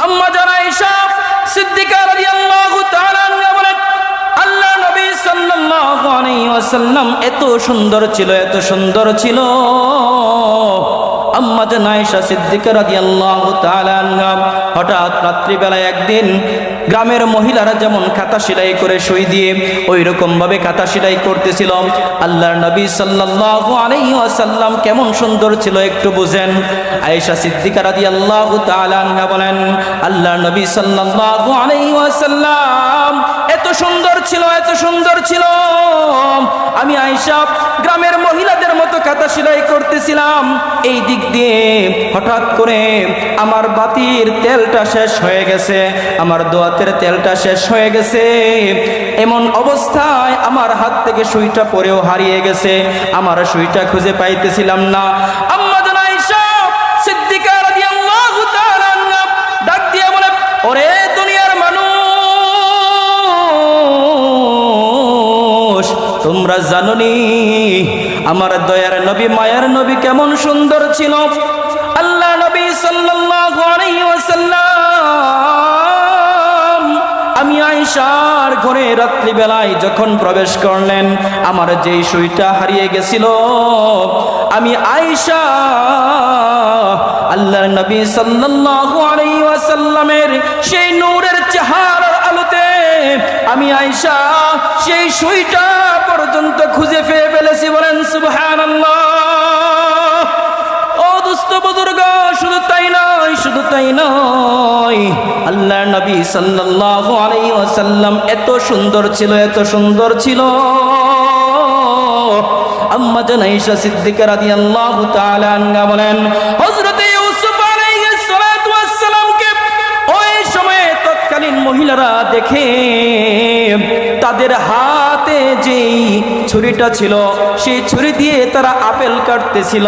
আম্মা জান আয়েশা সিদ্দিকা রাদিয়াল্লাহু তাআলা আনহা বলেন, আল্লাহ নবী সাল্লাল্লাহু আলাইহি ওয়াসাল্লাম এত সুন্দর ছিল, এত সুন্দর ছিল। আম্মা জান আয়েশা সিদ্দিকা রাদিয়াল্লাহু তাআলা আনহা হঠাৎ রাত্রিবেলায় একদিন গ্রামের মহিলারা যেমন কাঁথা সেলাই করে সই দিয়ে ওই রকম ভাবে কাঁথা সেলাই করতেছিল। আল্লাহর নবী সাল্লাল্লাহু আলাইহি ওয়াসাল্লাম কেমন সুন্দর ছিল একটু বুঝেন। আয়েশা সিদ্দিকা রাদিয়াল্লাহু তাআলা আনহা বলেন, আল্লাহর নবী সাল্লাল্লাহু আলাইহি ওয়াসাল্লাম এত সুন্দর ছিল, এত সুন্দর ছিল। আমি আয়েশা গ্রামের মহিলাদের মতো কাঁথা সেলাই করতেছিলাম। এই দিক দিয়ে হঠাৎ করে আমার বাতির তেলটা শেষ হয়ে গেছে, আমার দোয়াতের তেলটা শেষ হয়ে গেছে। এমন অবস্থায় আমার হাত থেকে সুইটা পরেও হারিয়ে গেছে, আমার সুইটা খুঁজে পাইতেছিলাম না। আম্মা জান আয়েশা সিদ্দিকা রাদিয়াল্লাহু তাআলা আনহা ডাক দিয়ে বলে, ওরে দুনিয়ার মানুষ, তোমরা জানোনি আমার দয়ার নবী মায়ার নবী কেমন সুন্দর ছিল। আল্লাহ নবী সাল্লাল্লাহু আলাইহি ওয়াসাল্লাম আমি আয়েশার ঘরে রাত্রিবেলায় যখন প্রবেশ করলেন, আমার যেই সুইটা হারিয়ে গেছিল, আমি আয়েশা আল্লাহর নবী সাল্লাল্লাহু আলাইহি ওয়াসাল্লামের সেই নূরের চেহারার আলোতে আমি আয়েশা সেই সুইটা পর্যন্ত খুঁজে পেয়ে ফেলেছি। বলেন সুবহানাল্লাহ। ও দোস্ত বুজুর্গ, শুধু তাই নয়, শুধু তাই নয়, আল্লাহর নবী সাল্লাল্লাহু আলাইহি ওয়াসাল্লাম এত সুন্দর ছিল, এত সুন্দর ছিল। আম্মা জান আয়েশা সিদ্দিকা রাদিয়াল্লাহু তাআলা আনহা বলেন, হযরত ইউসুফ আলাইহিস সালাতু ওয়াস সালামকে ওই সময়ে তৎকালীন মহিলারা দেখে তাদের হাতে যেই ছুরিটা ছিল সেই ছুরি দিয়ে তারা আপেল কাটতেছিল।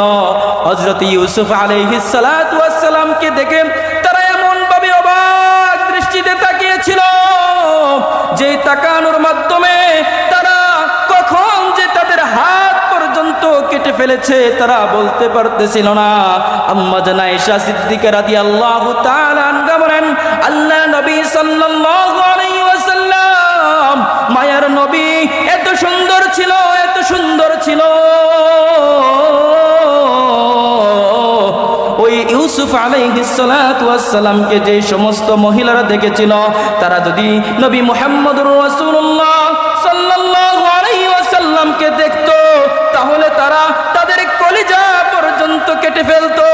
হযরত ইউসুফ আলাইহিস সালাতু ওয়াস সালামকে দেখে তারা এমন ভাবে অবাক দৃষ্টিতে তাকিয়েছিল যে তাকানোর মাধ্যমে তারা কখন যে তাদের হাত পর্যন্ত কেটে ফেলেছে তারা বলতে পারতেছিল না। আম্মা জান আয়েশা সিদ্দিকা রাদিয়াল্লাহু তাআলা আনহা বলেন, আল্লাহ নবী সাল্লাল্লাহু আলাইহি ওয়াসাল্লাম মায়ার নবী এত সুন্দর ছিল, এত সুন্দর ছিল। ওই ইউসুফ আলাইহিস সালাতু ওয়াস সালামকে যে সমস্ত মহিলারা দেখেছিল, তারা যদি নবী মুহাম্মদুর রাসূলুল্লাহ সাল্লাল্লাহু আলাইহি ওয়াসাল্লামকে দেখতো, তাহলে তারা তাদের কলিজা পর্যন্ত কেটে ফেলতো।